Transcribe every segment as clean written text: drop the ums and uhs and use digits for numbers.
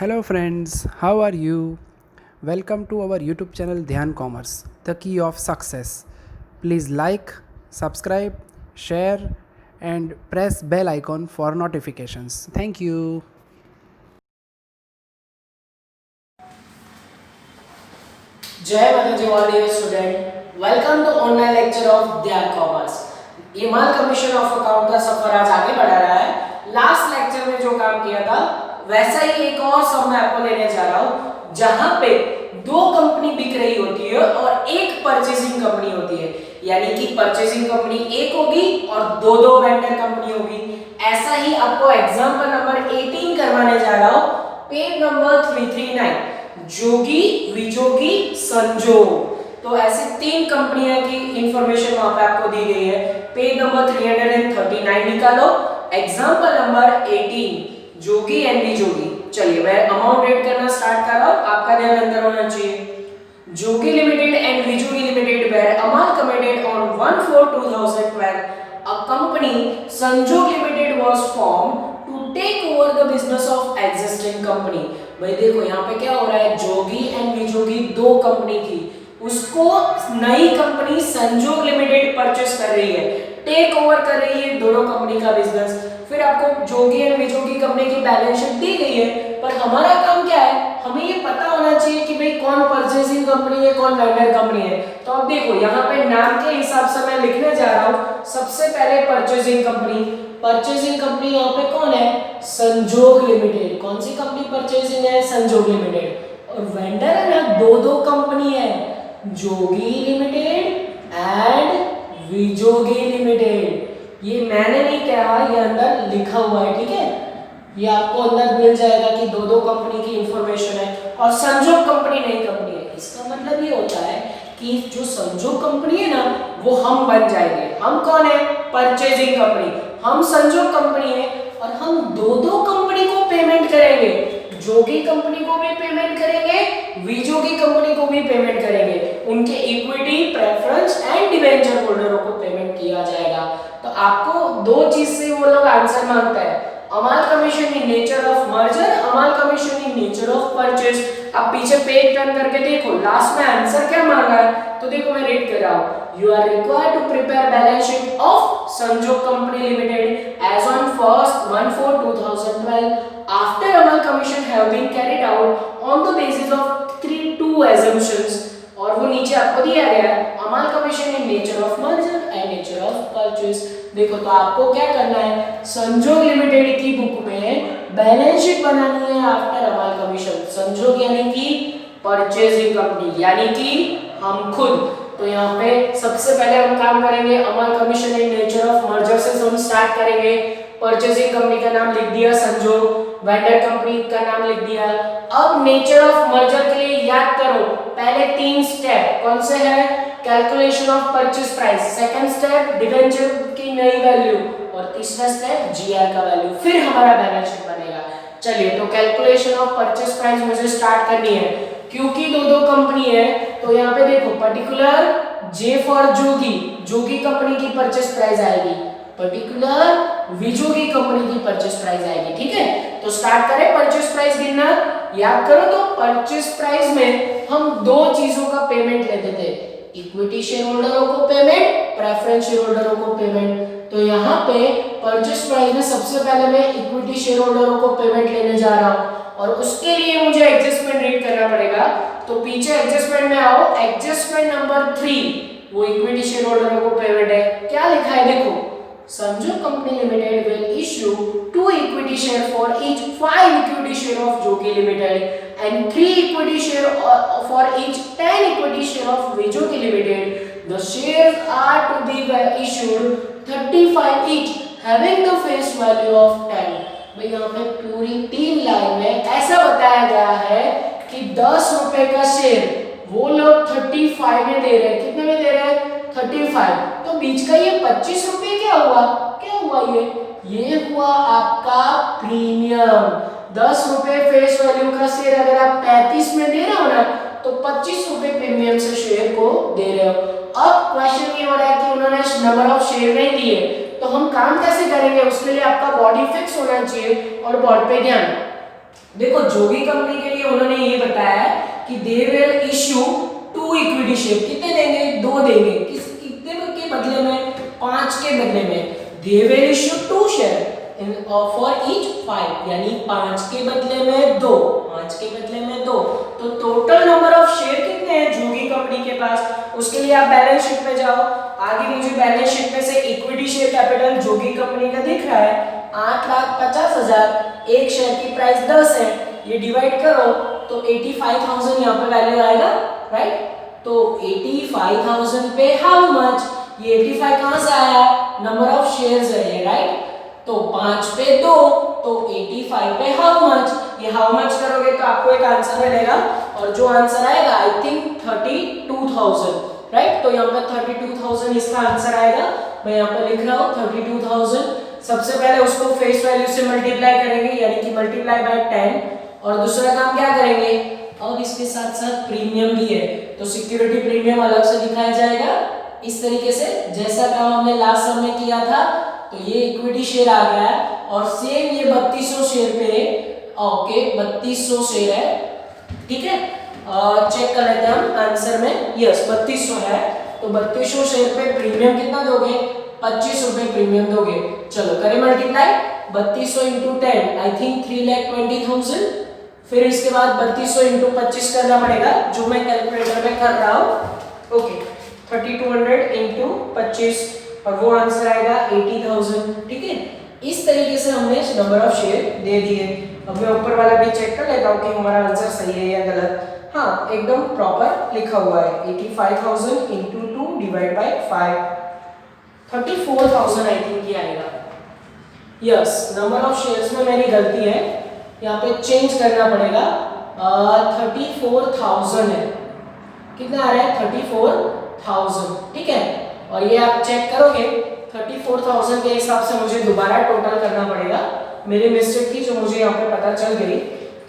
Hello friends, how are you? Welcome to our YouTube channel Dhyan Commerce, the key of success. Please like, subscribe, share and press bell icon for notifications. Thank you. जय माता दी all dear student, welcome to online lecture of Dhyan commerce. ये माल commission of account का सफर आज आगे बढ़ा रहा है। लास्ट लेक्चर में जो काम किया था वैसा ही एक और सब मैं आपको लेने जा रहा हूँ, जहां पे दो कंपनी बिक रही होती है और एक परचेसिंग कंपनी होती है, यानी कि परचेसिंग कंपनी एक होगी और दो दो वेंडर कंपनी होगी। ऐसा ही आपको एग्जांपल नंबर 18 करवाने जा रहा हूँ, पेज नंबर 339, जोगी, विजोगी, संजोग। तो ऐसे तीन कंपनियां की इंफॉर्मेशन वहां पे आपको दी गई है। पेज नंबर 339 निकालो, एग्जांपल नंबर 18, जोगी एंड विजोगी। चलिए मैं अमाउंट ऐड करना स्टार्ट कर रहा हूं, आपका ध्यान अंदर होना चाहिए। Jogi limited and Vijogi limited were amalgamated on 1/4/2012. A company, Sanjog Limited, was formed to take over the business of existing company. भाई देखो यहाँ पे क्या हो रहा है, जोगी एंड विजोगी दो कंपनी थी, उसको नई कंपनी संजोग लिमिटेड परचेस कर रही है, टेक ओवर कर रही है दोनों कंपनी का बिजनेस। फिर आपको जोगी एंड विजोगी कंपनी की बैलेंस शीट दी गई है, पर हमारा काम क्या है, हमें ये पता होना चाहिए कि भाई कौन परचेसिंग कंपनी है, कौन वेंडर कंपनी है। तो अब देखो यहाँ पे नाम के हिसाब से मैं लिखने जा रहा हूँ। सबसे पहले परचेसिंग कंपनी, परचेसिंग कंपनी यहाँ पे कौन है, संजोग लिमिटेड। कौन सी कंपनी परचेसिंग है, संजोग लिमिटेड। और वेंडर है ना, दो दो कंपनी है, जोगी लिमिटेड एंड विजोगी लिमिटेड। ये मैंने नहीं कहा, ये अंदर लिखा हुआ है, ठीक है। ये आपको अंदर मिल जाएगा कि दो दो कंपनी की इंफॉर्मेशन है और संजोग कंपनी नई कंपनी है। इसका मतलब ये होता है कि जो संजोग कंपनी है ना, वो हम बन जाएंगे। हम कौन है, परचेजिंग कंपनी, हम संजोग कंपनी है और हम दो दो कंपनी को पेमेंट करेंगे। जोगी कंपनी को भी पेमेंट करेंगे, विजोगी कंपनी को भी पेमेंट करेंगे। उनके इक्विटी, प्रेफरेंस एंड डिबेंचर होल्डरों को पेमेंट किया जाएगा। तो आपको दो चीज से वो लोग आंसर मांगता है, amalgamation in nature of merger, amalgamation in nature of purchase. अब पीछे पेज टर्न करके देखो, लास्ट में आंसर क्या मांगा है, तो देखो मैं रीड कर रहा हूं। You are required to prepare balance sheet of Sanjog Company Limited as on 1/4/2012 after amalgamation have been carried out on the basis of two assumptions। और वो नीचे आपको दिया गया है, amalgamation in nature of merger and nature of purchase। देखो तो आपको क्या करना है, संजोग लिमिटेड की बुक में बैलेंस शीट बनानी है आफ्टर अमालगमेशन। संजोग यानी कि परचेजिंग कंपनी, यानी कि हम खुद। तो यहाँ पे सबसे पहले हम काम करेंगे amalgamation in nature of merger से हम स्टार्ट करेंगे। परचेजिंग कंपनी का नाम लिख दिया संजोग, वेंडर कंपनी का नाम लिख दिया। अब नेचर ऑफ मर्जर के लिए याद करो, पहले तीन स्टेप कौन से हैं, calculation of purchase price, second step debenture की नई वैल्यू और तीसरा स्टेप जीआर का वैल्यू, फिर हमारा बैलेंस शीट बनेगा। चलिए तो कैलकुलेशन ऑफ परचेज प्राइस मुझे स्टार्ट करनी है, क्योंकि दो दो कंपनी है। तो यहाँ पे देखो particular J for Jogi, Jogi company की परचेज प्राइस आएगी, पर्टिकुलर विजोगी कंपनी की परचेज प्राइस आएगी, ठीक है। तो स्टार्ट करें परचेज प्राइस गिनना। याद करो तो परचेज प्राइस में हम दो चीजों का पेमेंट लेते थे, इक्विटी शेयर होल्डरों को पेमेंट, प्रेफरेंस शेयर होल्डरों को पेमेंट। तो यहाँ पे परचेज प्राइस में सबसे पहले मैं इक्विटी शेयर होल्डरों को पेमेंट लेने जा रहा हूँ और उसके लिए मुझे एडजस्टमेंट रीड करना पड़ेगा। तो पीछे एडजस्टमेंट में आओ, एडजस्टमेंट नंबर 3 वो इक्विटी शेयर होल्डरों को पेमेंट है। क्या लिखा है देखो, संजोग company limited will issue 2 equity share for each 5 equity share of Jogi Limited and 3 equity share for each 10 equity share of Vijogi Limited. The shares are to be issued 35 each having the face value of 10। भाई यहाँ पे पूरी 3 line में ऐसा बताया गया है कि 10 रुपए का शेयर वो लोग 35 में दे रहे हैं। कितने में दे रहे हैं, 35। तो बीच का ये 25 रुपए क्या हुआ, क्या हुआ, ये हुआ आपका प्रीमियम। 10 रुपए फेस वैल्यू का शेयर अगर आप 35 में दे रहे हो ना, तो 25 रुपए प्रीमियम से शेयर को दे रहे हो। अब क्वेश्चन ये हो रहा है कि उन्होंने नंबर ऑफ शेयर नहीं दिए, तो हम काम कैसे करेंगे, उसके लिए आपका बॉडी फिक्स होना चाहिए। और बोर्ड पे ध्यान, देखो जोगी कंपनी के लिए उन्होंने ये बताया है कि they will issue 2 equity share. कितने देंगे? 2 देंगे। कितने के बदले में? 5 के बदले में। They will issue 2 share for each 5, यानी 5 के बदले में 2, 5 के बदले में 2। तो टोटल नंबर ऑफ शेयर कितने हैं जोगी कंपनी के पास? उसके लिए आप बैलेंस शीट में जाओ। आगे मुझे बैलेंस शीट में से इक्विटी शेयर कैपिटल जोगी कंपनी का दिख रहा है 8,50,000। एक शेयर की प्राइस 10 है, ये डिवाइड करो तो 85,000 यहाँ पे वैल्यू आएगा, राइट? तो 85,000 पे हाउ मच? ये 85 कहां से आया? नंबर ऑफ शेयर्स है ये, राइट? तो 5 पे 2, तो 85 पे हाउ मच? ये हाउ मच करोगे तो आपको एक आंसर मिलेगा, और जो आंसर आएगा आई थिंक 32,000, राइट? तो यहाँ पे 32,000 इसका आंसर आएगा। मैं यहाँ पे लिख रहा हूँ 32,000। सबसे पहले उसको फेस वैल्यू से मल्टीप्लाई करेंगे, यानी कि मल्टीप्लाई बाय 10। और दूसरा काम क्या करेंगे? और इसके साथ साथ प्रीमियम भी है, तो सिक्योरिटी प्रीमियम अलग से दिखाया जाएगा इस तरीके से, जैसा काम हमने लास्ट सम में किया था। तो ये इक्विटी शेयर आ गया है, और सेम ये 3200 शेयर पे, ओके 3200 शेयर है, ठीक है? चेक कर लेते हैं हम आंसर में। यस 3200 है, तो 3200 शेयर पे प्रीमियम कितना दोगे? 25 रुपए प्रीमियम दोगे। चलो करें मल्टीप्लाई। 3200 into 10 I think 3,20,000। फिर इसके बाद 3200 इंटू 25 करना पड़ेगा, जो मैं कैलकुलेटर में कर रहा हूँ। ओके 3200 इंटू 25, और वो आंसर आएगा 80,000, ठीक है? इस तरीके से हमने नंबर ऑफ शेयर दे दिए। अब मैं ऊपर वाला भी चेक कर लेता हूँ कि हमारा आंसर सही है या गलत। हाँ एकदम प्रॉपर लिखा हुआ है। 85,000 into 2 divide by 5, 34,000 I think ये आएगा। यस नंबर ऑफ शेयर्स में मेरी गलती है, यहाँ पे चेंज करना पड़ेगा। 34,000 है। कितना आ रहा है? 34,000, ठीक है? और ये आप चेक करोगे 34,000 के हिसाब से मुझे दोबारा टोटल करना पड़ेगा। मेरी मिस्टेक थी जो मुझे यहाँ पे पता चल गई।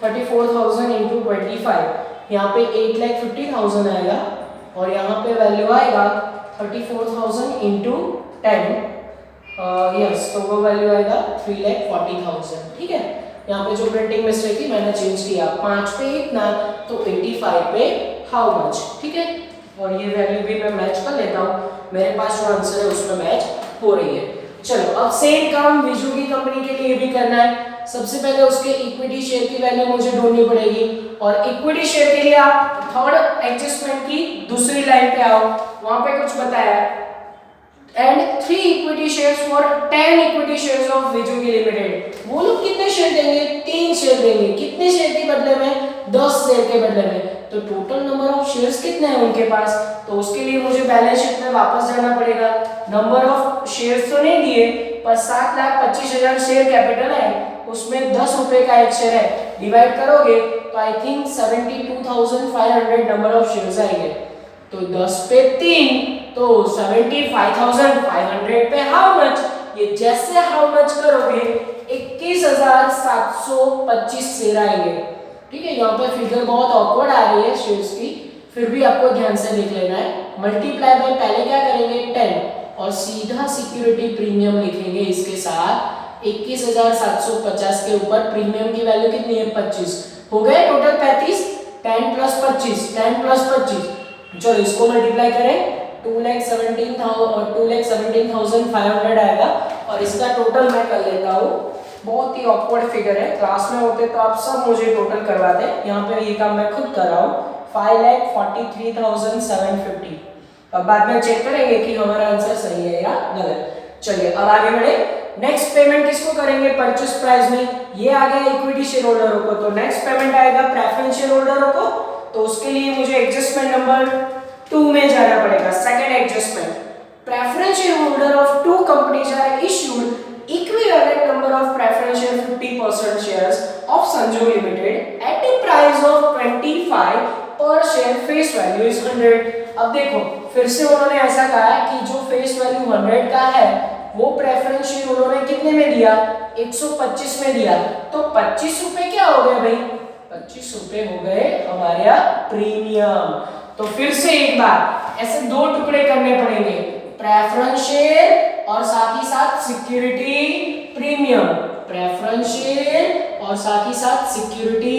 34,000 इंटू 25, यहाँ पे 8,50,000 आएगा, और यहाँ पे वैल्यू आएगा 34,000 इंटू 10। यस तो वो वैल्यू आएगा 3,40,000, ठीक है? यहाँ पे जो प्रिंटिंग मिस्टेक थी मैंने चेंज किया। 5 पे इतना, तो 85 पे हाउ मच, ठीक है? और ये वैल्यू भी मैं मैच कर लेता हूँ, मेरे पास जो आंसर है उसमें मैच हो रही है। चलो अब सेम काम विजुगी कंपनी के लिए भी करना है। सबसे पहले उसके इक्विटी शेयर की वैल्यू मुझे ढूंढनी पड़ेगी, और इक्विटी शेयर के लिए आप थर्ड एडजस्टमेंट की दूसरी लाइन पे आओ, वहां पे कुछ बताया है। And 3 equity shares for 10 equity shares of Vijugi limited. वो लोग कितने शेयर देंगे? 3 शेयर देंगे। कितने शेयर के बदले में? 10 शेयर के बदले में। तो टोटल नंबर ऑफ शेयर्स कितने हैं उनके पास? तो उसके लिए मुझे बैलेंस शीट में वापस जाना पड़ेगा। नंबर ऑफ शेयर्स तो नहीं दिए, पर 7,25,000 शेयर कैपिटल है, उसमें 10 रुपए का एक शेयर है। डिवाइड करोगे तो I think 72,500 number of shares आएंगे। तो 10 पे 3, तो 75,500 पे हाउ मच? ये जैसे हाउ मच करोगे 21,725 शेयर आएंगे, ठीक है? यहाँ पे फिगर बहुत ऑकवर्ड आ रही है शेयर्स की, फिर भी आपको ध्यान से लिख लेना है। मल्टीप्लाई बाय पहले क्या करेंगे? 10, और सीधा सिक्योरिटी प्रीमियम लिखेंगे इसके साथ। 21,750 के ऊपर प्रीमियम की वैल्यू कितनी है? 25 हो गए, टोटल 35। 10 प्लस 25, 10 प्लस 25, चलो इसको मल्टीप्लाई करें, 2,17,500 आएगा। और इसका टोटल मैं कर लेता हूँ। बहुत ही ऑकवर्ड फिगर है, क्लास में होते तो आप सब मुझे टोटल करवाते, यहाँ पे ये काम मैं खुद कर रहा हूँ। 5,43,750। अब बाद में चेक करेंगे कि हमारा आंसर सही है या गलत। चलिए अब आगे बढ़े। नेक्स्ट पेमेंट किसको करेंगे? परचेस प्राइस में। ये आ गया इक्विटी शेयर होल्डरों को, तो नेक्स्ट पेमेंट आएगा प्रेफरेंस शेयर होल्डरों को। तो उसके लिए मुझे एडजस्टमेंट नंबर 2 में जाना पड़ेगा। Second adjustment, preference share holder of 2 companies are issued equivalent number of preference share 50% shares of Sanjog Limited at a price of 25 per share, face value is 100। अब देखो फिर से उन्होंने ऐसा कहा है कि जो फेस वैल्यू 100 का है वो प्रेफरेंस शेयर उन्होंने कितने में दिया? 125 में दिया। तो 25 रुपए क्या हो गए भाई? 25 रुपए हो गए हमारे प्रीमियम। तो फिर से एक बार ऐसे 2 टुकड़े करने पड़ेंगे, प्रेफरेंस शेयर और साथ ही साथ सिक्योरिटी प्रीमियम। प्रेफरेंस शेयर और साथ ही साथ सिक्योरिटी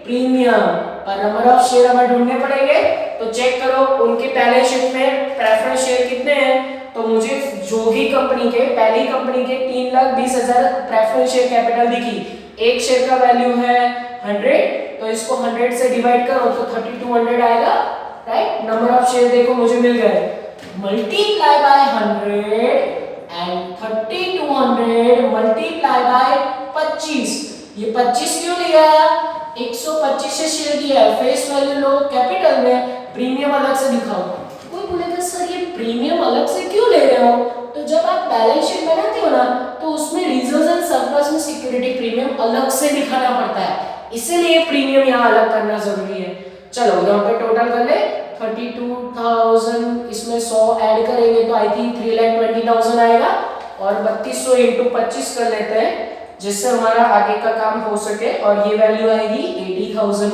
प्रीमियम। पर नंबर ऑफ शेयर हमें ढूंढने पड़ेंगे, तो चेक करो उनके बैलेंस शीट में प्रेफरेंस शेयर कितने हैं। तो मुझे जोगी कंपनी के, पहली कंपनी के 3,20,000 प्रेफरेंस शेयर कैपिटल दिखी। एक शेयर का वैल्यू है 100, तो इसको 100 से डिवाइड करो तो 3200 आएगा, राइट। नंबर ऑफ शेयर देखो मुझे मिल गए, multiply by 100 and 3200 multiply by 25। ये 25 क्यों लिया? 125 से शेयर दिया है, फेस वैल्यू लो कैपिटल में, प्रीमियम अलग से दिखाओ। कोई बोलेगा सर ये प्रीमियम अलग से क्यों ले रहे हो? तो जब आप बैलेंस शीट बनाते हो ना, तो उसमें रिजर्व्स एंड सरप्लस में सिक्योरिटी प्रीमियम अलग से दिखाना पड़ता है, इसीलिए प्रीमियम यहाँ अलग करना जरूरी है। चलो यहाँ पे टोटल कर ले, 32,000, इसमें 100 ऐड करेंगे तो आई थिंक 3,20,000 आएगा, और 3200 इंटू 25 कर लेते हैं, जिससे हमारा आगे का काम हो सके, और ये वैल्यू आएगी 80,000,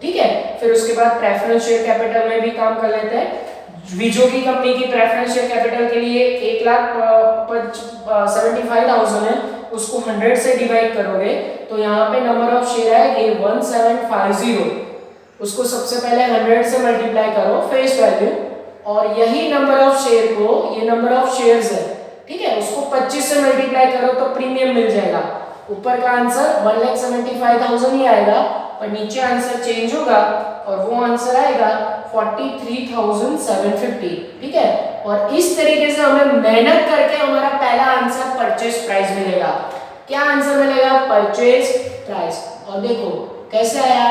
ठीक है। फिर उसके बाद प्रेफरेंस शेयर कैपिटल में भी काम कर लेते हैं। विजोगी कंपनी की प्रेफरेंस शेयर कैपिटल के लिए 1,75,000 है, उसको 100 से डिवाइड करोगे तो यहाँ पे नंबर ऑफ शेयर है 1750। उसको सबसे पहले 100 से मल्टीप्लाई करो फेस वैल्यू, और यही नंबर ऑफ शेयर को, ये नंबर ऑफ शेयर्स है, ठीक है, उसको 25 से मल्टीप्लाई करो तो प्रीमियम मिल जाएगा। ऊपर का आंसर 1,75,000 ही आएगा, पर नीचे आंसर चेंज होगा और वो आंसर आएगा 43,750, ठीक है। और इस तरीके से हमें मेहनत करके हमारा पहला आंसर परचेज प्राइस मिलेगा। क्या आंसर मिलेगा? Purchase price. और देखो कैसे आया,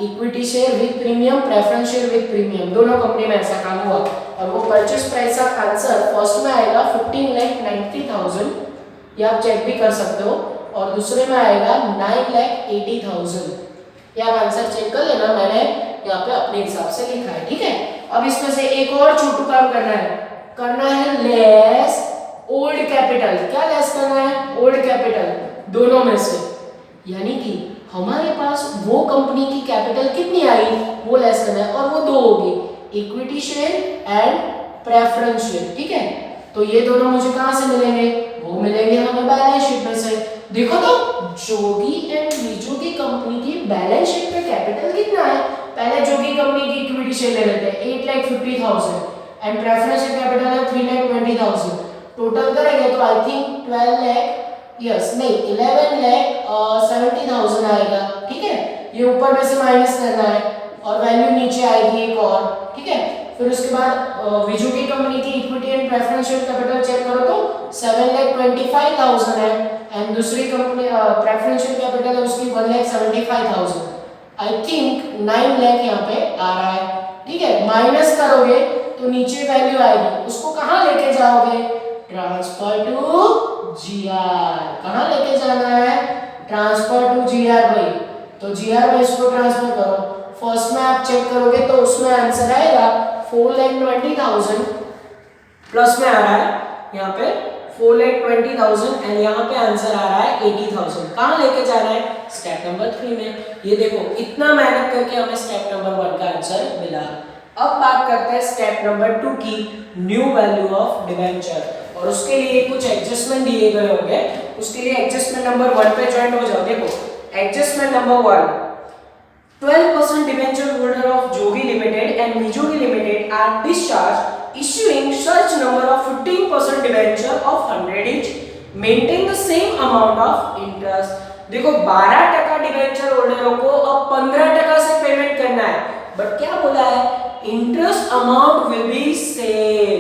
equity share with premium, preference share with premium, दोनों कंपनी में ऐसा काम हुआ, और वो परचेज प्राइस का आंसर फर्स्ट में आएगा 15,90,000, ये आप चेक भी कर सकते हो, और दूसरे में आएगा 9,80,000। ये आप आंसर चेक कर लेना, मैंने यहाँ पे अपने हिसाब से लिखा है, ठीक है। अब इसमें से एक और छोटू काम करना है लेस ओल्ड कैपिटल। क्या लेस करना है? ओल्ड कैपिटल, दोनों में से, यानी कि हमारे पास वो कंपनी की कैपिटल कितनी आई वो लेस करना है, और वो दो होगी, equity share and preference share, ठीक है। तो ये दोनों मुझे कहां से मिलेंगे? वो मिलेंगे हमें बैलेंस शीट में से। देखो तो जोगी एंड विजोगी कंपनी की बैलेंस शीट में कैपिटल कितना है? पहले जोगी कंपनी की इक्विटी शेयर ले लेते हैं 8,50,000 एंड प्रेफरेंस शेयर कैपिटल है 3,20,000। टोटल करेंगे तो आई थिंक 11,70,000 आएगा, ठीक है। ये ऊपर में से माइनस करना है और वैल्यू नीचे आएगी एक और, ठीक है। फिर उसके बाद विजोगी कंपनी की equity and preference share capital check करो तो 7,25,000 है, एंड दूसरी कंपनी प्रेफरेंस शेयर कैपिटल है उसकी 1,75,000। आई थिंक 9 लाख यहाँ पे आ रहा है, ठीक है। माइनस करोगे तो नीचे वैल्यू आएगी, उसको कहाँ लेके जाओगे? Transfer to GR. कहाँ लेके जाना है? ट्रांसफर टू जीआर भाई। तो जीआर में इसको ट्रांसफर करो, फर्स्ट में आप चेक करोगे तो उसमें आंसर आएगा 4,20,000, प्लस में आ रहा है यहाँ पे 4,20,000 एंड यहाँ पे आंसर आ रहा है 80,000। कहाँ लेके जाना है? स्टेप नंबर 3 में। ये देखो इतना मेहनत करके हमें स्टेप नंबर 1 का आंसर मिला। अब बात करते हैं स्टेप नंबर 2 की, न्यू वैल्यू ऑफ डिबेंचर, और उसके लिए कुछ एडजस्टमेंट दिए गए होंगे। उसके लिए एडजस्टमेंट नंबर 1 पे ज्वाइन हो जाओ। देखो adjustment number 1, 12% debenture holder of Jogi limited and Vijogi limited are discharge issuing such number of 15% debenture of 100 each, maintain the same amount of interest। देखो 12% डिबेंचर होल्डरों को अब 15% से पेमेंट करना है, बट क्या बोला है? Interest amount will be same,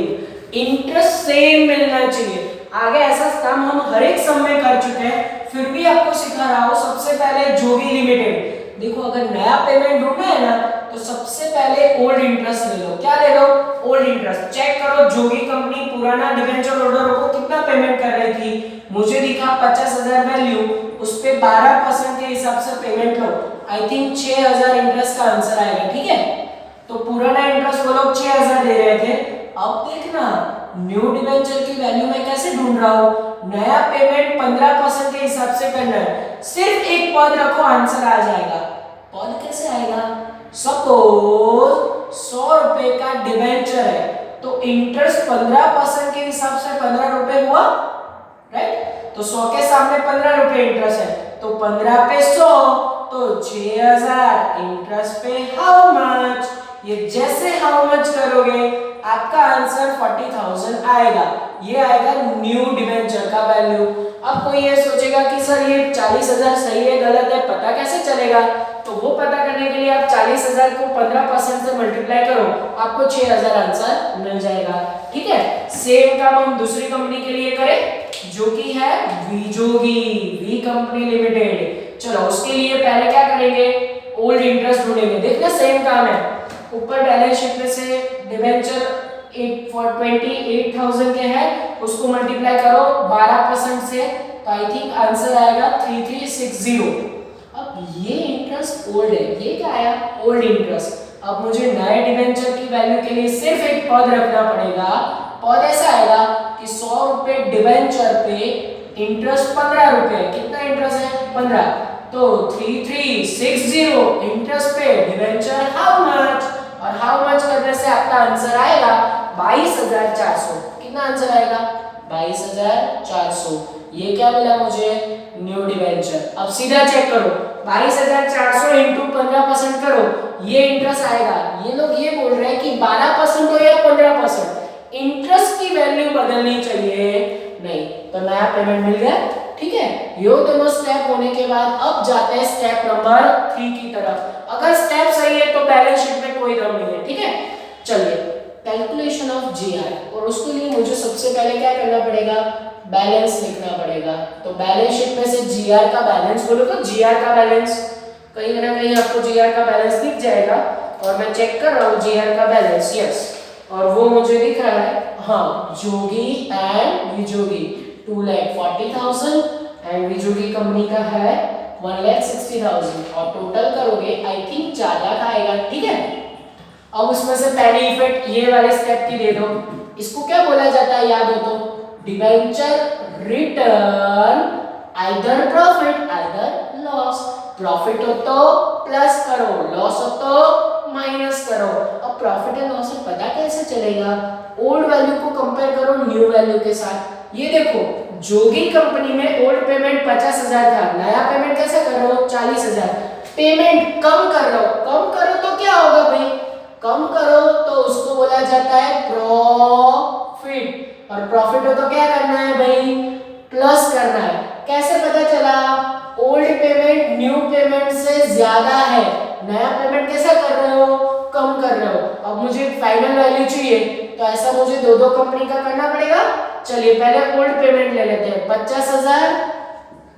interest same मिलना चाहिए। आगे ऐसा काम हम हर एक सम में कर चुके हैं, फिर भी आपको सिखा रहा हूं। सबसे पहले जोगी लिमिटेड, देखो अगर नया पेमेंट ढूंढना है ना तो सबसे पहले ओल्ड इंटरेस्ट ले लो। क्या ले लो? Old interest. चेक करो जोगी कंपनी पुराना डिबेंचर होल्डर को कितना पेमेंट कर रही थी, मुझे दिखा 50,000 वैल्यू, उस पे 12% के हिसाब से payment low, I think 6,000 interest का आंसर आएगा, ठीक है। तो पुराना इंटरेस्ट वो लोग 6,000 दे रहे थे। अब देखना न्यू डिबेंचर की वैल्यू मैं कैसे ढूंढ रहा हूं? नया पेमेंट 15% के हिसाब से करना है, सिर्फ एक पद रखो आंसर आ जाएगा। पद कैसे आएगा? सपोज 100 रुपए का डिबेंचर है तो इंटरेस्ट 15% के हिसाब से 15 रुपए हुआ, राइट। तो 100 के सामने 15 रुपए इंटरेस्ट है तो 15 पे 100 तो 6000 इंटरेस्ट पे हाउ मच, ये जैसे हाउ मच करोगे आपका आंसर 40,000 आएगा। ये आएगा न्यू डिबेंचर का वैल्यू। अब कोई ये सोचेगा कि सर ये 40,000 सही है गलत है पता कैसे चलेगा, तो वो पता करने के लिए आप 40,000 को 15% से मल्टीप्लाई करो, आपको 6,000 आंसर मिल जाएगा। ठीक है, सेम काम हम दूसरी कंपनी के लिए करें जो कि है वीजोगी, वी कंपनी लिमिटेड। चलो उसके लिए पहले क्या करेंगे, ओल्ड इंटरेस्ट ढूंढेंगे। देखना सेम काम है, ऊपर बैलेंस शीट में से डिबेंचर 28,000 के है, उसको मल्टीप्लाई करो 12% से, तो आई थिंक आंसर आएगा 3360। अब ये इंटरेस्ट ओल्ड है, ये क्या आया ओल्ड इंटरेस्ट। अब मुझे नए डिबेंचर की वैल्यू के लिए सिर्फ एक पद रखना पड़ेगा। पद ऐसा आएगा कि 100 रुपए डिबेंचर पे इंटरेस्ट 15 रुपए, कितना इंटरेस्ट है 15, तो 3360 इंटरेस्ट पे डिबेंचर हाउ मच, और हाउ मच करने से आपका आंसर आएगा 22,400। कितना आंसर आएगा 22,400। ये क्या मिला मुझे न्यू डिबेंचर। अब सीधा चेक करो 22,400 इंटू 15% करो, ये इंटरेस्ट आएगा। ये लोग ये बोल रहे हैं कि 12% हो या 15%, इंटरेस्ट की वैल्यू बदलनी चाहिए, नहीं तो नया पेमेंट मिल गया। ठीक है, ये दोनों स्टेप होने के बाद अब जाते हैं स्टेप नंबर 3 की तरफ। अगर स्टेप सही है तो बैलेंस शीट में कोई दम नहीं है। ठीक है, चलिए कैलकुलेशन ऑफ जीआर, और उसके लिए मुझे सबसे पहले क्या करना पड़ेगा, बैलेंस लिखना पड़ेगा। तो बैलेंस शीट में से जीआर का बैलेंस बोलो तो जीआर का बैलेंस कहीं ना कहीं आपको जीआर का बैलेंस दिख जाएगा, और मैं चेक कर रहा हूँ जीआर का बैलेंस, यस, और वो मुझे दिख रहा है, हाँ जोगी एंड विजोगी 2,40,000 एंड विजोगी कंपनी का है 1,60,000, और टोटल करोगे आई थिंक 4 लाख आएगा। ठीक है, अब उसमें से पहली इफेक्ट ये वाले स्टेप की दे दो, इसको क्या बोला जाता है याद हो तो, debenture return either profit either loss. Profit हो तो प्लस करो, लॉस हो तो माइनस करो। अब प्रॉफिट एंड लॉस पता कैसे चलेगा, ओल्ड वैल्यू को कंपेयर करो न्यू वैल्यू के साथ। ये देखो जोगी कंपनी में ओल्ड पेमेंट 50,000 था, नया पेमेंट कैसे कर रहे हो 40,000, पेमेंट कम कर रहे हो, कम करो तो क्या होगा भाई, कम करो तो उसको बोला जाता है प्रॉफिट, और प्रॉफिट हो तो क्या करना है भाई, प्लस करना है। कैसे पता चला, ओल्ड पेमेंट न्यू पेमेंट से ज्यादा है, नया पेमेंट कैसा कर रहे हो, कम कर रहे हो। अब मुझे फाइनल वैल्यू चाहिए, तो ऐसा मुझे दो कंपनी का करना पड़ेगा। चलिए पहले ओल्ड पेमेंट ले लेते हैं, 50,000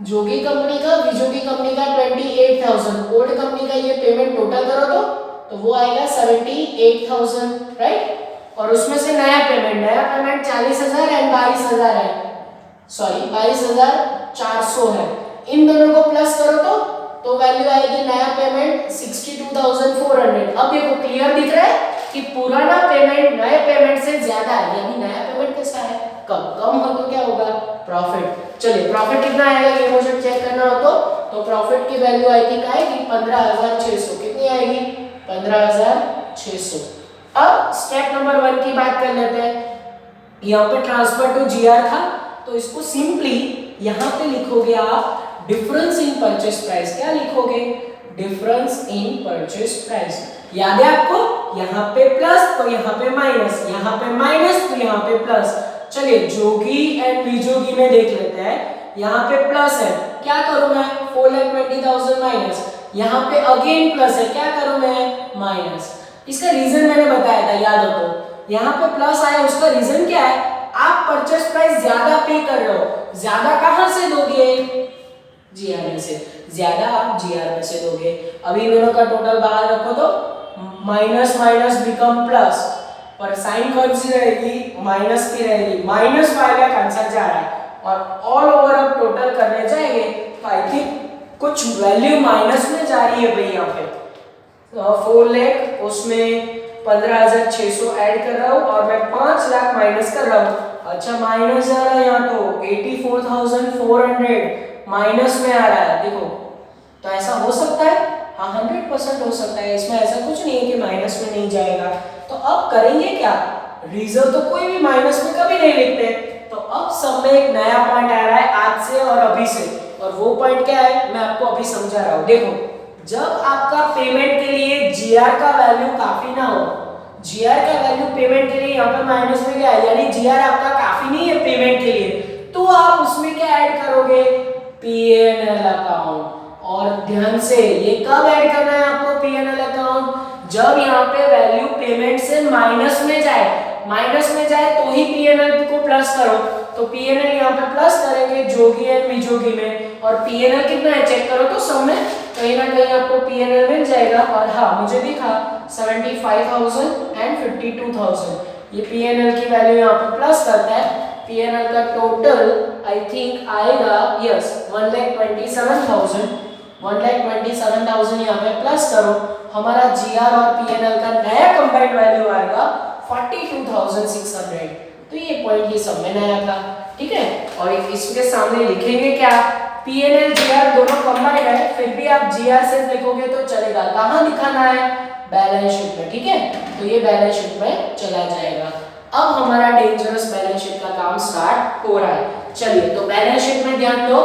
जोगी कंपनी का, विजोगी कंपनी का 28,000, ओल्ड कंपनी का ये पेमेंट टोटल करो तो वो आएगा 78,000, राइट। और उसमें से नया पेमेंट 40,000 एंड 22,000 है, सॉरी 22,400 है, इन दोनों को प्लस करो तो वैल्यू आएगी नया पेमेंट 62,400। अब देखो क्लियर दिख रहा है कि पुराना पेमेंट नए पेमेंट से ज्यादा है, यानी नया पेमेंट कैसा है कम हो तो क्या होगा प्रॉफिट। चलिए प्रॉफिट कितना आएगा ये मुझे चेक करना हो तो प्रॉफिट की वैल्यू आई थिंक आएगी 15,600। कितनी आएगी 15,600। अब स्टेप नंबर 1 की बात कर लेते हैं। यहाँ पे ट्रांसफर टू जीआर था, तो इसको सिंपली यहाँ पे लिखोगे आप डिफरेंस इन परचेस प्राइस। क्या लिखोगे, डिफरेंस इन परचेस प्राइस। याद है आपको, यहाँ पे प्लस तो यहाँ पे माइनस, यहाँ पे माइनस तो यहाँ पे प्लस। चलिए जोगी एंड विजोगी में देख लेते हैं, यहाँ पे प्लस है, क्या करूं मैं 4,20,000 माइनस, यहाँ पे अगेन प्लस है, क्या करूं मैं माइनस। इसका रीजन मैंने बताया था याद हो तो, यहाँ पे प्लस आया उसका रीजन क्या है, आप परचेस प्राइस ज्यादा पे कर रहे हो। ज्यादा कहां से दोगे, जीआर में से, ज्यादा आप जीआर में से दोगे। अभी दोनों का टोटल बाहर रखो तो माइनस माइनस बिकम प्लस, पर साइन कौन सी रहेगी, माइनस की रहेगी, -5 लाख आंसर जा रहा है, और ऑल ओवर अब टोटल करने जाएंगे तो आई थिंक कुछ वैल्यू माइनस में जा रही है भाई। यहाँ पे 4 लाख उसमें 15,600 ऐड कर रहा हूँ, और मैं 5 लाख माइनस कर रहा हूँ। अच्छा माइनस जा रहा है यहाँ तो 84,400 माइनस में आ रहा है, देखो तो ऐसा हो सकता है, हाँ 100% हो सकता है, इसमें ऐसा कुछ नहीं है कि माइनस में नहीं जाएगा। तो अब करेंगे क्या, रिजल्ट तो कोई भी माइनस में कभी नहीं लिखते, तो अब सब में एक नया पॉइंट आ रहा है आज से और अभी से, और वो पॉइंट क्या है मैं आपको अभी समझा रहा हूँ। देखो जब आपका पेमेंट के लिए जीआर का वैल्यू काफी ना हो, जीआर का वैल्यू पेमेंट के लिए यहाँ पे माइनस में क्या है, यानी जीआर आपका काफी नहीं है पेमेंट के लिए, तो आप उसमें क्या ऐड करोगे, पीएनएल अकाउंट। और ध्यान से ये कब ऐड करना है आपको पीएनएल अकाउंट, जब यहाँ पे वैल्यू पेमेंट से माइनस में जाए, माइनस में जाए तो ही पीएनएल को प्लस करो। तो पीएनएल यहाँ पे प्लस करेंगे जोगी एंड विजोगी में, और पीएनएल कितना है चेक करो तो सब में कहीं ना कहीं आपको पीएनएल मिल जाएगा। और हाँ मुझे दिखा 75,000 एंड 52,000, ये पीएनएल की वैल्यू यहाँ पे प्लस करता है। पीएनएल का टोटल आई थिंक आएगा यस 1,27,000, 1,27,000 यहाँ पे प्लस करो, हमारा जीआर और पीएनएल का नया कंबाइंड वैल्यू आएगा 42,600। तो ये पॉइंट ये सब में नया था, ठीक है। और इसके सामने लिखेंगे क्या, पीएनएल जीआर दोनों कंबाइंड है, फिर भी आप जीआर सिर्फ लिखोगे तो चलेगा, कहाँ दिखाना है, बैलेंस शीट में, ठीक है। तो ये बैलेंस शीट में चला जाएगा। अब हमारा डेंजरस बैलेंस शीट का काम स्टार्ट हो रहा है। चलिए तो बैलेंस शीट में ध्यान दो,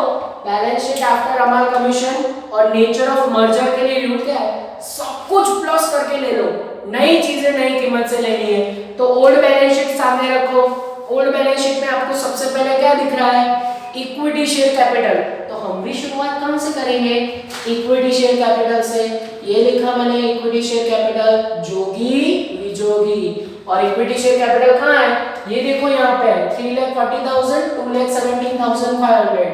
बैलेंस शीट आफ्टर अमाल कमीशन और नेचर ऑफ मर्जर के लिए रूल क्या है, सब कुछ प्लस करके ले लो, नई चीजें नई कीमत से लेनी है। तो ओल्ड बैलेंस शीट सामने रखो, ओल्ड बैलेंस शीट में आपको सबसे पहले क्या दिख रहा है, इक्विटी शेयर कैपिटल। तो हम भी शुरुआत कहां से करेंगे, इक्विटी शेयर कैपिटल से। ये लिखा मैंने इक्विटी शेयर कैपिटल जोगी विजोगी, और इक्विटी शेयर कैपिटल कहां है, ये देखो यहाँ पे 3,40,000 2,17,500,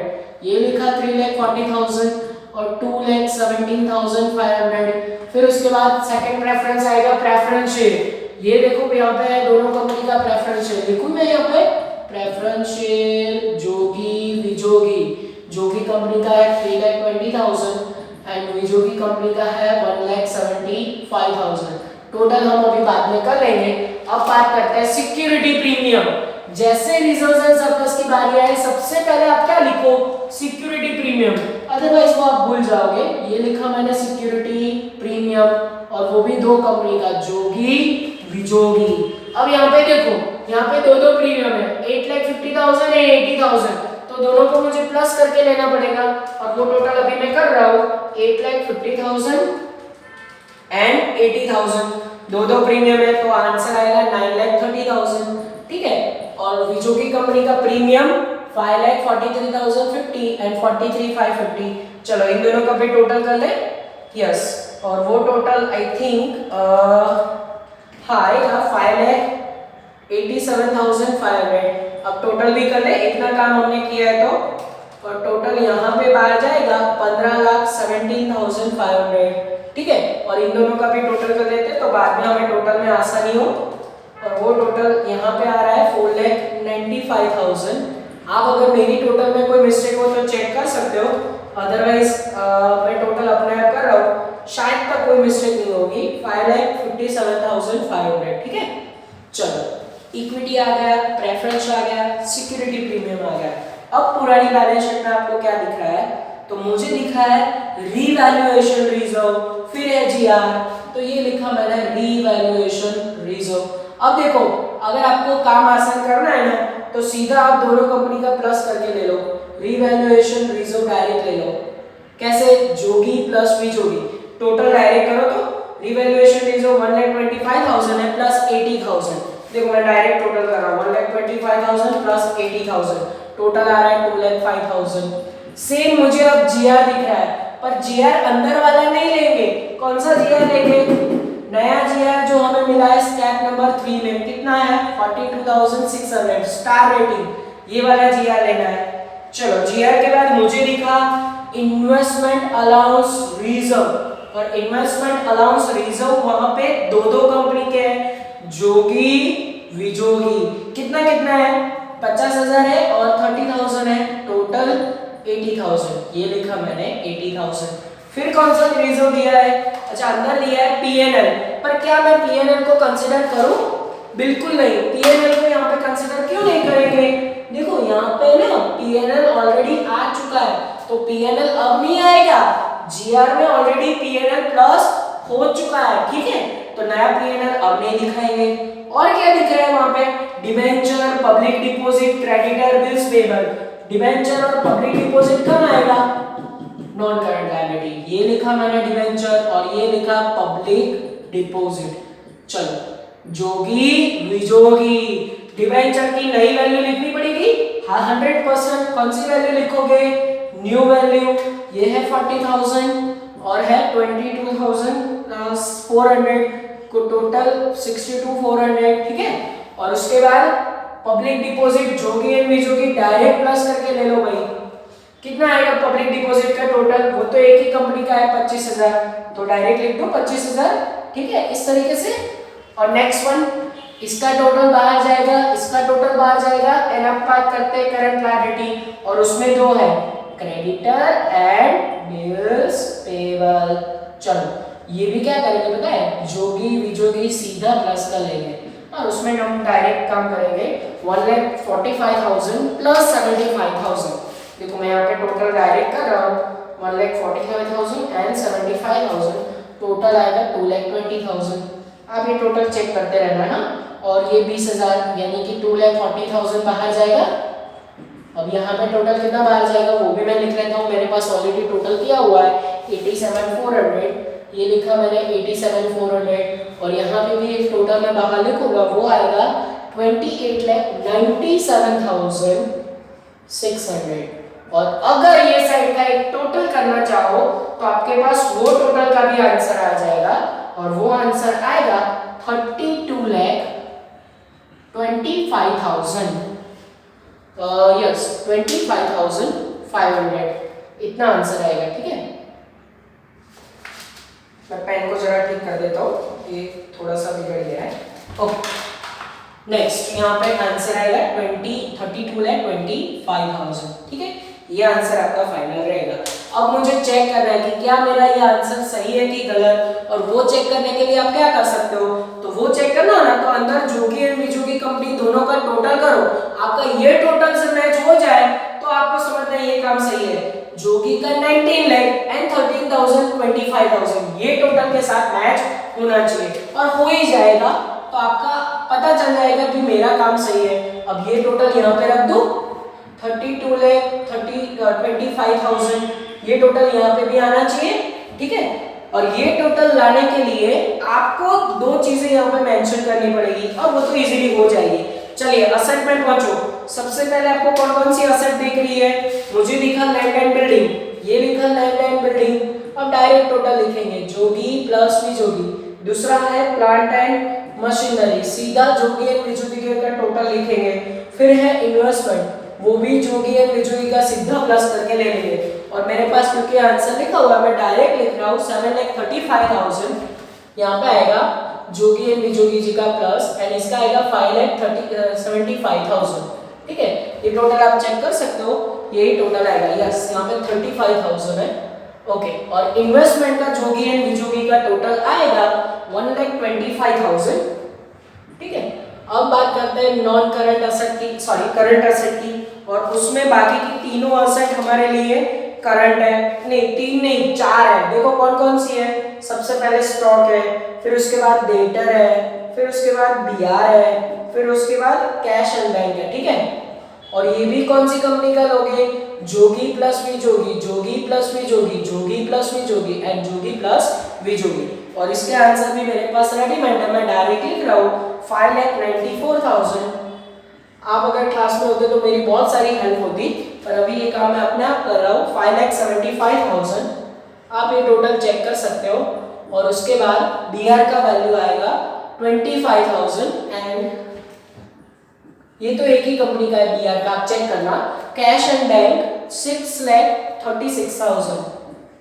ये लिखा 3,40,000 और 2,17,500। फिर उसके बाद सेकंड प्रेफरेंस आएगा प्रेफरेंस शेयर, ये देखो यहाँ पे है दोनों कंपनी का प्रेफरेंस शेयर, लिखूं मैं यहाँ पे प्रेफरेंस शेयर जोगी विजोगी, जोगी कंपनी का है 3,20,000 एंड विजोगी कंपनी का है 1,75,000। टोटल हम अभी बाद में कर लेंगे। अब बात करते हैं सिक्योरिटी प्रीमियम। जैसे रिजर्व्स एंड सरप्लस की बारी आए सबसे पहले आप क्या लिखो, सिक्योरिटी प्रीमियम, अदरवाइज वो आप भूल जाओगे। ये लिखा मैंने सिक्योरिटी प्रीमियम, और वो भी दो कंपनी का जोगी विजोगी। अब यहाँ पे देखो, यहाँ पे दो प्रीमियम है, 8,50,000 एंड 80,000, तो दोनों को मुझे प्लस करके लेना पड़ेगा, और वो टोटल अभी मैं कर रहा हूँ 8,50,000 एंड 80,000, दो प्रीमियम है, तो आंसर आएगा 9,30,000, ठीक है। और विजोगी कंपनी का प्रीमियम 5,43,050 एंड 43,550। चलो इन दोनों का भी टोटल कर ले, यस, और वो टोटल आई थिंक आएगा 5,87,500। अब टोटल भी कर ले, इतना काम हमने किया है तो, और टोटल यहाँ पे बाहर जाएगा 15,17,500, ठीक है। और इन दोनों का भी टोटल कर लेते हैं तो बाद में हमें टोटल में आसानी हो। और वो टोटल यहाँ पे आ रहा है 4,95,000। आप अगर मेरी टोटल में कोई मिस्टेक हो तो चेक कर सकते हो, अदरवाइज मैं टोटल अपने आप कर रहा हूँ, शायद तक कोई मिस्टेक नहीं होगी। 5,57,500, ठीक है। चलो इक्विटी आ गया, प्रेफरेंस आ गया, सिक्योरिटी प्रीमियम आ गया। अब पुरानी बैलेंस शीट में आपको क्या दिख रहा है, तो मुझे दिखा है रीवैल्यूएशन रिजर्व, फिर है जीआर, तो ये लिखा मैंने रीवैल्यूएशन रिजर्व। अब देखो अगर आपको काम आसान करना है ना तो सीधा आप दोनों कंपनी का प्लस करके ले लो, रीवैल्यूएशन रिजर्व डायरेक्ट ले लो। कैसे, जोगी प्लस विजोगी, टोटल डायरेक्ट करो तो रीवैल्यूएशन रिजर्व 1,25,000 है प्लस 80,000। देखो मैं डायरेक्ट टोटल कर रहा हूँ, 1,25,000 प्लस 80,000, टोटल आ रहा है 2,05,000। सेम मुझे अब जीआर दिख रहा है, पर जीआर अंदर वाला नहीं लेंगे। कौन सा जीआर लेंगे, नया जीआर जो हमें मिला है स्टेप नंबर 3 में, कितना है 42,600 स्टार रेटिंग, ये वाला जीआर लेना है। चलो जीआर के बाद मुझे दिखा इन्वेस्टमेंट अलाउंस रिजर्व, और इन्वेस्टमेंट अलाउंस रिजर्व वहां पे दो कंपनी के हैं, जोगी विजोगी। कितना कितना है, 50,000 है और 30,000 है, टोटल 80,000, ये लिखा मैंने 80,000। फिर कौन सा रिजर्व दिया है, अच्छा अंदर लिया है पीएनएल, पर क्या मैं पीएनएल को कंसीडर करूं, बिल्कुल नहीं। पीएनएल को यहाँ पे कंसीडर क्यों नहीं करेंगे, देखो यहाँ पे ना पीएनएल ऑलरेडी आ चुका है, तो पीएनएल अब नहीं आएगा, जीआर में ऑलरेडी पीएनएल प्लस हो चुका है, ठीक है, तो नया पीएनएल अब नहीं दिखाएंगे। और क्या दिख रहा है वहां पे, debenture, public deposit, creditor, bills payable, debenture और पब्लिक डिपॉजिट कहाँ आएगा? Non current liability. ये लिखा मैंने डिबेंचर और ये लिखा पब्लिक डिपॉजिट। चलो जोगी विजोगी, डिबेंचर की नई वैल्यू लिखनी पड़ेगी। हाँ 100%। कौन सी वैल्यू लिखोगे? New value. ये है 40,000 और है 22,400 को टोटल 62,400, ठीक है। और उसके बाद public deposit Jogi and Vijogi direct plus करके ले लो भाई। कितना आएगा पब्लिक डिपॉजिट का टोटल? वो तो एक ही कंपनी का है 25,000, तो डायरेक्ट लिख दो 25,000, ठीक है, इस तरीके से। और नेक्स्ट वन, इसका टोटल बाहर जाएगा, इसका टोटल बाहर जाएगा, एंड अब बात करते हैं करंट लायबिलिटी, और उसमें दो है, क्रेडिटर एंड बिल्स पेबल। चलो ये भी क्या करेंगे पता है? जोगी विजोगी सीधा प्लस कर लेंगे और उसमें हम डायरेक्ट काम करेंगे 1,45,000 प्लस 75,000। देखो मैं यहाँ पे टोटल डायरेक्ट कर रहा हूँ 1,45,000 एंड 75,000, टोटल आएगा 2,20,000। आप ये टोटल चेक करते रहना ना। और ये 20,000 यानी कि 2,40,000 बाहर जाएगा। अब यहाँ पे टोटल कितना बाहर जाएगा वो भी मैं लिख लेता हूँ, मेरे पास ऑलरेडी टोटल किया हुआ है 87,400, ये लिखा मैंने 87,400। और यहाँ पे भी एक टोटल मैं बाहर लिखूंगा, वो आएगा 28,97,600। और अगर ये साइड का एक टोटल करना चाहो तो आपके पास वो टोटल का भी आंसर आ जाएगा, और वो आंसर आएगा 32,25,000। यस 25,500, इतना आंसर आएगा, ठीक है। मैं पेन को जरा ठीक कर देता हूँ, ये थोड़ा सा बिगड़ गया है। ओके नेक्स्ट, यहाँ पे आंसर आएगा 32,25,000, ठीक है। ये आंसर आपका फाइनल रहेगा। अब मुझे चेक करना है कि क्या मेरा ये आंसर सही है कि गलत, और वो चेक करने के लिए आप क्या कर सकते हो? तो वो चेक करना ना, तो अंदर जोगी एंड विजोगी कंपनी दोनों का टोटल करो, आपका ये टोटल से मैच हो जाए तो आपको समझना है ये काम सही है। जोगी का 19 लाख एंड 13,25,000 ये टोटल के साथ मैच होना चाहिए, और हो ही जाएगा तो आपका पता चल जाएगा कि मेरा काम सही है। अब ये टोटल यहाँ पे रख दो 32,25,000, ये टोटल यहाँ पे भी आना चाहिए, ठीक है। और ये टोटल लाने के लिए आपको दो चीजें यहाँ पे मेंशन करनी पड़ेगी, और वो तो इजीली हो जाएगी। चलिए असेट में पहुंचो। सबसे पहले आपको कौन कौन सी असेट दिख रही है? मुझे दिखा लैंड एंड बिल्डिंग, ये लिखा लैंड एंड बिल्डिंग। अब डायरेक्ट टोटल लिखेंगे जोगी प्लस विजोगी। दूसरा है प्लांट एंड मशीनरी, सीधा जोगी एंड विजोगी का टोटल लिखेंगे। फिर है इन्वेस्टमेंट, वो भी जोगी एंड विजोगी का सीधा प्लस करके ले लेंगे। और मेरे पास क्योंकि आंसर लिखा हुआ है मैं डायरेक्ट लिख रहा हूँ 7,35,000, यहाँ पे आएगा जोगी एंड विजोगी जी का प्लस, एंड इसका आएगा 5,75,000, ठीक है। ये टोटल आप चेक कर सकते हो, यही टोटल आएगा। यस यहाँ पे 35,000 है, ओके। और इन्वेस्टमेंट का जोगी एंड विजोगी का टोटल आएगा 1,25,000, ठीक है। अब बात करते हैं नॉन करंट असेट की, सॉरी करंट असेट की, और उसमें बाकी की तीनों असेट हमारे लिए करंट है। नहीं तीन नहीं, चार है। देखो कौन कौन सी है? सबसे पहले स्टॉक है, फिर उसके बाद डेटर है, फिर उसके बाद बीआर है, फिर उसके बाद कैश एंड बैंक है, ठीक है। और ये भी कौन सी कंपनी का लोगे? Jogi plus Vijogi, Jogi plus Vijogi, Jogi plus Vijogi and Jogi plus Vijogi. और इसके आंसर भी मेरे पास रेडीमेड है, मैं डायरेक्ट लिख रहा हूँ 5,94,000। आप अगर क्लास में होते तो मेरी बहुत सारी हेल्प होती, पर अभी ये काम मैं अपने आप कर रहा हूँ। 5,75,000 आप ये टोटल चेक कर सकते हो। और उसके बाद बीआर का वैल्यू आएगा 25,000, एंड ये तो एक ही कंपनी का है बीआर का, आप चेक करना। कैश एंड बैंक 6,36,000,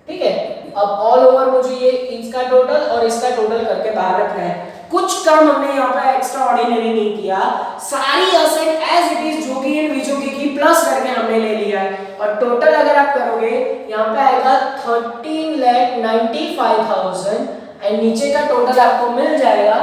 ठीक है। अब ऑल ओवर मुझे ये इसका टोटल और इसका टोटल करके बाहर रखना है। कुछ काम हमने यहाँ पे एक्स्ट्रा ऑर्डिनरी नहीं किया, सारी asset as it is Jogi and Vijogi की प्लस करके हमने ले लिया है। और टोटल अगर आप करोगे यहाँ पे आएगा 13,95,000, एंड नीचे का टोटल आपको मिल जाएगा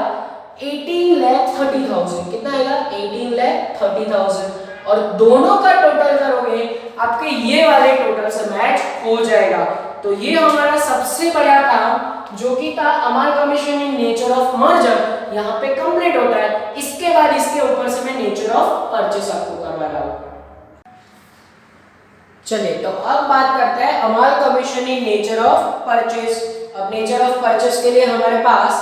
18,30,000। कितना आएगा? 18,30,000। और दोनों का टोटल करोगे आपके ये वाले टोटल से मैच हो जाएगा। तो ये हमारा सबसे बड़ा काम जो कि था amalgamation in nature of merger, यहाँ पे कंप्लीट होता है। इसके बाद इसके ऊपर से मैं नेचर ऑफ परचेस आपको करवा रहा हूँ। चलिए तो अब बात करते हैं अमाल commission in nature of purchase. अब नेचर ऑफ परचेज के लिए हमारे पास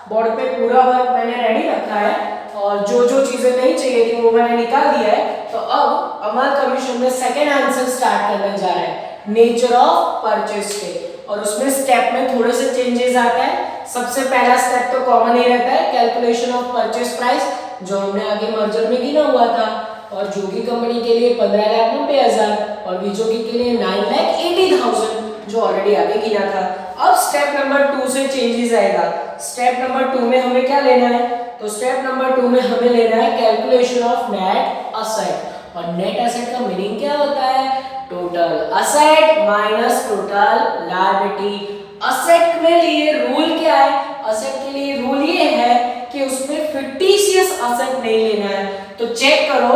बोर्ड पे पूरा वर्क मैंने रेडी रखा है और जो जो चीजें नहीं चाहिए थी वो मैंने निकाल दिया है। तो अब अमाल कमीशन में सेकंड आंसर स्टार्ट करने जा रहे हैं नेचर ऑफ परचेज के, और उसमें स्टेप में थोड़े से चेंजेस आता है। सबसे पहला स्टेप तो कॉमन ही रहता है, कैलकुलेशन ऑफ परचेज प्राइस, जो हमने आगे मर्जर में गिना हुआ था। और जोगी कंपनी के लिए 15,90,000 और विजोगी के लिए 9,80,000 जो ऑलरेडी आगे गिना था। अब स्टेप नंबर 2 से चेंजेस आएगा। स्टेप नंबर 2 में हमें क्या लेना है, तो स्टेप नंबर 2 में हमें लेना है कैलकुलेशन ऑफ नेट असेट। और नेट असेट का मीनिंग क्या होता है, total asset minus total liability. Asset में लिए रूल क्या है, असेट के लिए रूल ये है कि उसमें फिक्टिशियस असेट नहीं लेना है। तो चेक करो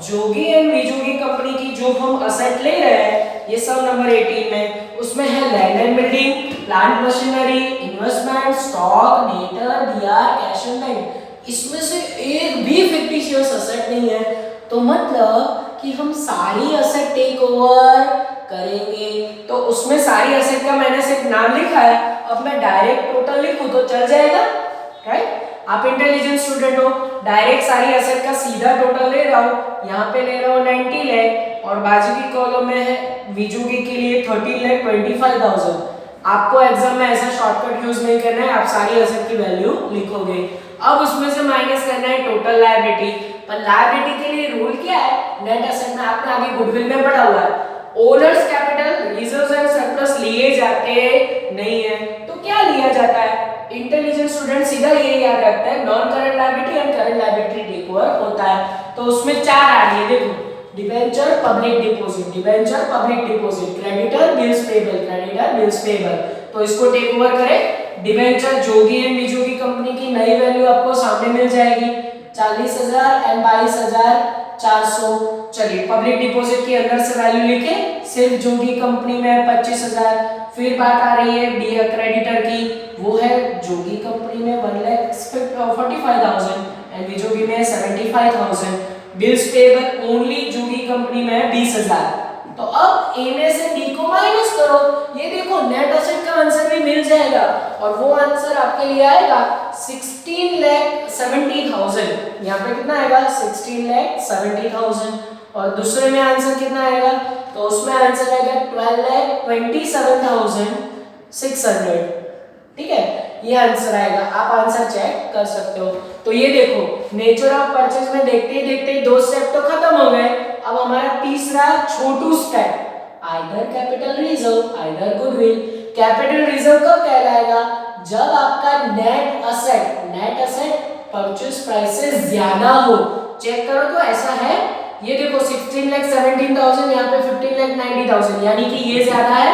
जोगी एंड विजोगी कंपनी की जो हम असेट ले रहे हैं, ये सब नंबर 18 में, उसमें है land and building, plant machinery, investment, stock, debtor, DR, cash and bank. इसमें से एक भी फिक्टिशियस असेट नहीं है। तो मतलब कि हम सारी असेट टेक ओवर करेंगे। तो उसमें सारी असेट का मैंने सिर्फ नाम लिखा है, अब मैं डायरेक्ट टोटल लिखूं तो चल जाएगा, राइट। आप इंटेलिजेंट स्टूडेंट हो, डायरेक्ट सारी असेट का सीधा टोटल ले रहा हूं। यहाँ पे ले रहा हूं 90 लाख और बाजू की कॉलम में है विजोगी के लिए 13,25,000। आपको एग्जाम में ऐसा शॉर्टकट यूज नहीं करना है, आप सारी असेट की वैल्यू लिखोगे। अब उसमें से माइनस करना है टोटल लायबिलिटी। पर लायबिलिटी के लिए रूल क्या है, नेट असेट में आपने आगे गुडविल में पढ़ा हुआ है, owners capital, reserves and surplus लिए जाते नहीं है। तो क्या लिया जाता है, इंटेलिजेंट स्टूडेंट सीधा ये याद रखता है non current liability and current liability take over होता है। तो उसमें चार आ रही है, देखो debenture, public deposit, debenture, public deposit, creditor, bills payable, creditor, bills payable. तो इसको टेक ओवर करें। Debenture Jogi and Vijogi company की नई वैल्यू आपको सामने मिल जाएगी 40,000 एंड 22,400। चलिए पब्लिक डिपॉजिट के अंदर से वैल्यू लिखे, सिर्फ जोगी कंपनी में 25,000। फिर बात आ रही है डी क्रेडिटर की, वो है जोगी कंपनी में 1,45,000 एंड विजोगी में 75,000। बिल्स पेबल ओनली जोगी कंपनी में 20,000। तो अब ए में से डी को माइनस करो, ये देखो नेट असेट का आंसर भी मिल जाएगा और वो आंसर आपके लिए आएगा 16,70,000। यहाँ पे कितना आएगा 16,70,000। और दूसरे में आंसर कितना आएगा, तो उसमें आंसर आएगा 12,27,600। ठीक है, ये आंसर आएगा, आप आंसर चेक कर सकते हो। तो ये देखो नेचर ऑफ परचेज में देखते ही देखते दो स्टेप तो खत्म हो गए। अब हमारा तीसरा छोटू step, either capital reserve either goodwill. Capital reserve कब कहलाएगा, जब आपका नेट असेट परचेज प्राइस से ज्यादा हो। चेक करो तो ऐसा है, ये देखो 16,17,000, यहाँ पे 15,90,000, यानी कि ये ज्यादा है।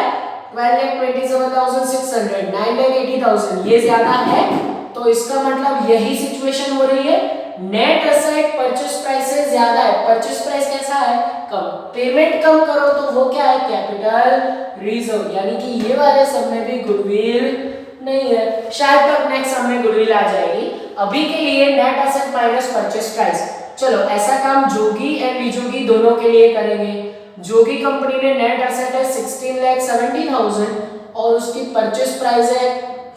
12,27,600, 9,80,000 ये ज्यादा है। तो इसका मतलब यही सिचुएशन हो रही है, नेट असेट परचेज प्राइस से ज्यादा है। परचेज प्राइस कैसा है, कम, पेमेंट कम करो तो वो क्या है, कैपिटल रिजर्व, यानी कि ये वाले सब में भी गुडविल नहीं है। शायद तक नेक्स्ट सब में गुडविल आ जाएगी। अभी के लिए net asset minus purchase price. चलो ऐसा काम जोगी एंड विजोगी दोनों के लिए करेंगे। जोगी कंपनी में नेट असेट है 16,70,000 और उसकी परचेज प्राइस है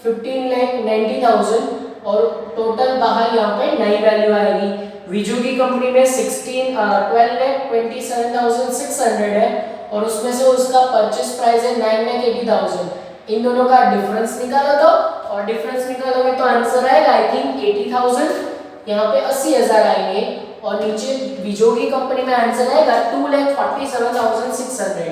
15,90,000 और टोटल बाहर यहाँ पे नई वैल्यू आएगी। विजोगी कंपनी में 12,27,600 है और उसमें से उसका परचेज प्राइस है 9,80,000। इन दोनों का डिफरेंस निकालो तो, और डिफरेंस निकालोगे तो आंसर आएगा आई थिंक 80,000, यहाँ पे 80,000 आएंगे। और नीचे विजोगी कंपनी में आंसर आएगा 2,47,600,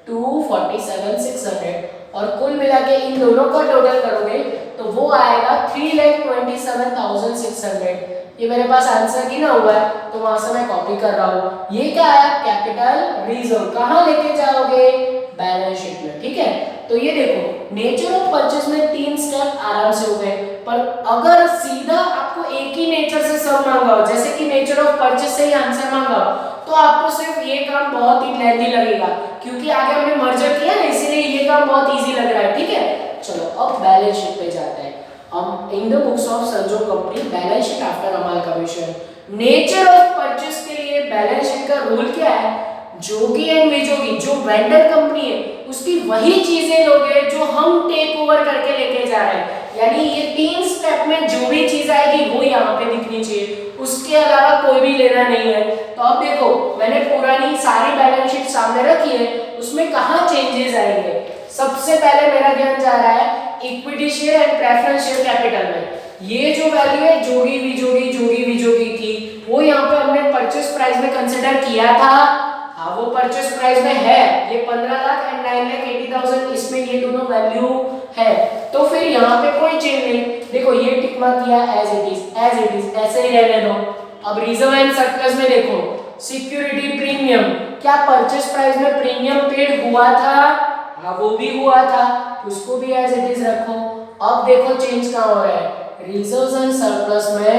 247,600। और कुल मिला के इन दोनों का टोटल करोगे तो वो आएगा 3,27,600। ये मेरे पास आंसर गिना हुआ है तो वहां से मैं कॉपी कर रहा हूँ। ये क्या है, कैपिटल रिजर्व। कहाँ लेके जाओगे, बैलेंस शीट में। ठीक है, तो ये देखो नेचर ऑफ परचेज में 3 स्टेप आराम से हो गए। पर अगर सीधा आपको एक ही नेचर से सब मांगा हो, जैसे कि नेचर ऑफ परचेज से ही आंसर मांगा हो, तो आपको सिर्फ ये काम बहुत ही लेंथी लगेगा, क्योंकि आगे हमने मर्जर किया ना, इसीलिए ये काम बहुत इजी लग रहा है। ठीक है, चलो अब बैलेंस शीट पे जाते हैं हम। इन द बुक्स ऑफ संजो कंपनी बैलेंस शीट आफ्टर अमाल कमीशन। नेचर ऑफ परचेज के लिए बैलेंस शीट का रूल क्या है, जोगी एंड विजोगी जो वेंडर कंपनी है उसकी वही चीजें लोगे जो हम टेक ओवर करके लेके जा रहे हैं। यानी ये 3 स्टेप में जो भी चीज आएगी वो यहाँ पे दिखनी चाहिए, उसके अलावा कोई भी लेना नहीं है। तो अब देखो मैंने पुरानी सारी बैलेंस शीट सामने रखी है, उसमें कहाँ चेंजेस आएंगे। सबसे पहले मेरा ध्यान जा रहा है equity share and preference share capital में। ये जो वैल्यू है जोगी विजोगी की, वो यहाँ पे हमने परचेस प्राइस में कंसीडर किया था। हाँ वो परचेस प्राइस में है, ये 15 लाख एंड 9,80,000 इसमें ये दोनों वैल्यू है। तो फिर यहाँ पे कोई चेंज नहीं, देखो ये टिक मार्क किया एज इट इज ऐसे ही रहने दो। अब रिजर्व एंड सरप्लस में देखो सिक्योरिटी प्रीमियम, क्या परचेस प्राइस में प्रीमियम पेड हुआ था? हाँ वो भी हुआ था, उसको भी एज इट इज रखो। अब देखो चेंज कहाँ हो रहा है, रिजर्व्स एंड सरप्लस में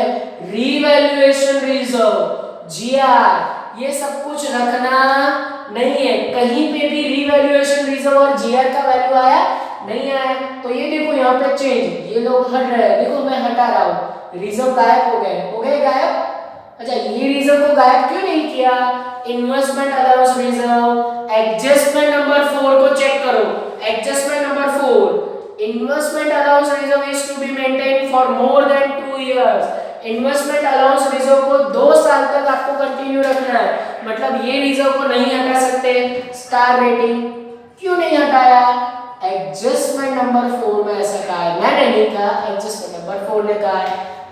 रीवैल्यूएशन रिजर्व जीआर ये सब कुछ रखना नहीं है। कहीं पे भी रीवैल्यूएशन रिजर्व और जीआर का वैल्यू आया नहीं आया। तो ये देखो यहाँ पे चेंज, ये लोग हट रहे हैं, देखो मैं हटा रहा हूँ, रिजर्व गायब हो गए गायब। अच्छा ये रिजर्व को गायब क्यों नहीं किया? Investment allowance reserve adjustment number 4 को चेक करो, adjustment number 4 investment allowance reserve is to be maintain for more than 2 years. Investment allowance reserve को 2 साल तक आपको कंटिन्यू रखना है, मतलब ये रिजर्व को नहीं हटा सकते। स्टार रेटिंग क्यों नहीं हटाया? एडजस्टमेंट नंबर 4 में ऐसा कहा है, मैंने नहीं कहा, एडजस्टमेंट नंबर 4 ने कहा है।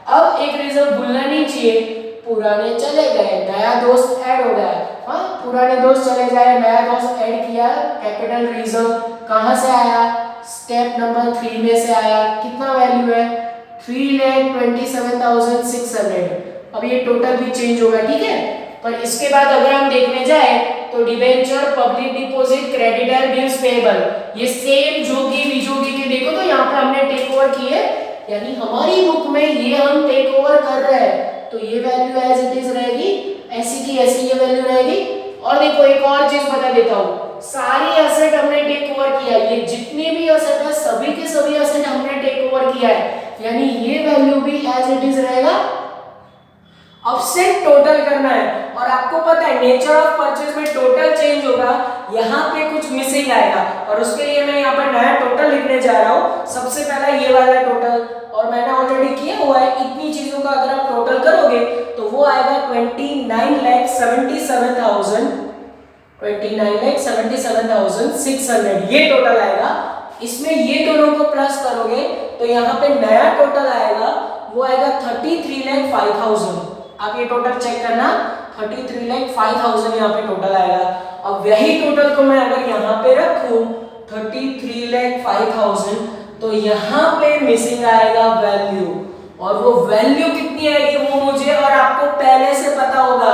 अब एक रिजर्व भूलना नहीं चाहिए, पुराने चले गए नया दोस्त ऐड हो गया। हाँ पुराने दोस्त चले जाए नया दोस्त ऐड किया, कैपिटल रिजर्व कहाँ से आया? स्टेप नंबर 3 में से आया। कितना वैल्यू है? 3,27,600। अब ये टोटल भी चेंज होगा, ठीक है। पर इसके बाद अगर हम देखने जाए तो debenture, public deposit, creditor, bills payable, ये सेम जोगी विजोगी के देखो तो यहाँ पे हमने टेक ओवर किए, यानी हमारी बुक में ये हम टेक ओवर कर रहे हैं, तो ये वैल्यू एज इट इज रहेगी, ऐसी की ऐसी ये वैल्यू रहेगी। और देखो एक और चीज बता देता हूँ, सारी एसेट हमने टेक ओवर किया, ये जितनी भी एसेट है सभी के सभी एसेट हमने टेक ओवर किया है, यानी ये वैल्यू भी एज इट इज रहेगा। अब सिर्फ टोटल करना है, और आपको पता है नेचर ऑफ परचेज में टोटल चेंज होगा, यहाँ पे कुछ मिसिंग आएगा, और उसके लिए मैं यहाँ पर नया टोटल लिखने जा रहा हूँ। सबसे पहला ये वाला टोटल, और मैंने ऑलरेडी किया हुआ है, इतनी चीजों का अगर आप टोटल करोगे तो वो आएगा 29,77,600, ये टोटल आएगा। इसमें ये दोनों को प्लस करोगे तो यहाँ पे नया टोटल आएगा, वो आएगा 33,05,000। आप ये टोटल चेक करना, 33,05,000 यहाँ पे टोटल आएगा। अब यही टोटल को मैं अगर यहाँ पे रखूं 33,05,000, तो यहाँ पे मिसिंग आएगा वैल्यू, और वो वैल्यू कितनी आएगी वो मुझे और आपको पहले से पता होगा।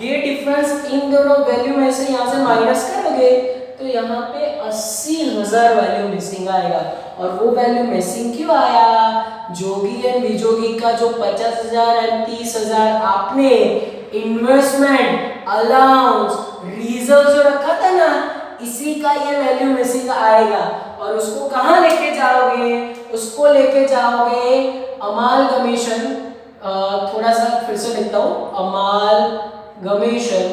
ये डिफरेंस इन दोनों वैल्यू में से यहाँ से माइनस करोगे तो यहाँ पे 80,000 वैल्यू मिसिंग आएगा। और वो वैल्यू मिसिंग क्यों आया? जोगी एंड विजोगी का जो 50,000 एंड 30,000 आपने इन्वेस्टमेंट अलाउंस रिजर्व जो रखा था ना, इसी का ये वैल्यू मिसिंग आएगा। और उसको कहाँ लेके जाओगे? उसको लेके जाओगे अमालगमेशन, थोड़ा सा फिर से लिखता हूँ, अमालगमेशन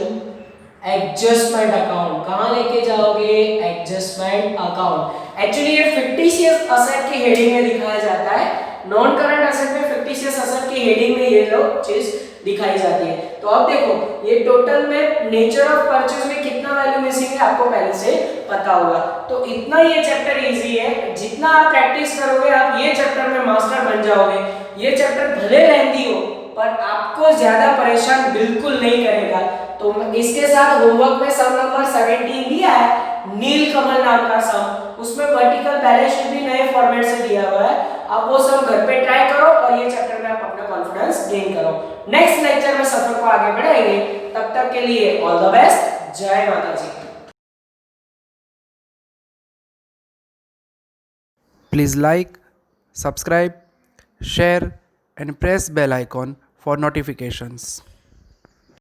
एडजस्टमेंट अकाउंट। कहाँ लेके जाओगे? Adjustment account. एक्चुअली ये फिक्टिशियस असेट की हेडिंग में दिखाया जाता है, नॉन करंट असेट में फिक्टिशियस असेट की हेडिंग में ये लोग चीज दिखाई जाती है। तो अब देखो ये टोटल में नेचर ऑफ परचेज में कितना वैल्यू मिसिंग है आपको पहले से पता होगा। तो इतना ये चैप्टर इजी है, जितना आप प्रैक्टिस करोगे आप ये चैप्टर में मास्टर बन जाओगे। ये चैप्टर भले लेंथी हो पर आपको ज्यादा परेशान बिल्कुल नहीं करेगा। तो इसके साथ होमवर्क में सम नंबर 17 दिया है, नील कमल नाम का सम, उसमें वर्टिकल बैलेंस शीट भी नए फॉर्मेट से दिया हुआ है। आप वो सम घर पे ट्राई करो और ये चैप्टर में आप अपना कॉन्फिडेंस गेन करो। नेक्स्ट लेक्चर में सफर को आगे बढ़ाएंगे, तब तक के लिए ऑल द बेस्ट, जय माता जी। Please like, subscribe, share and press bell icon for notifications.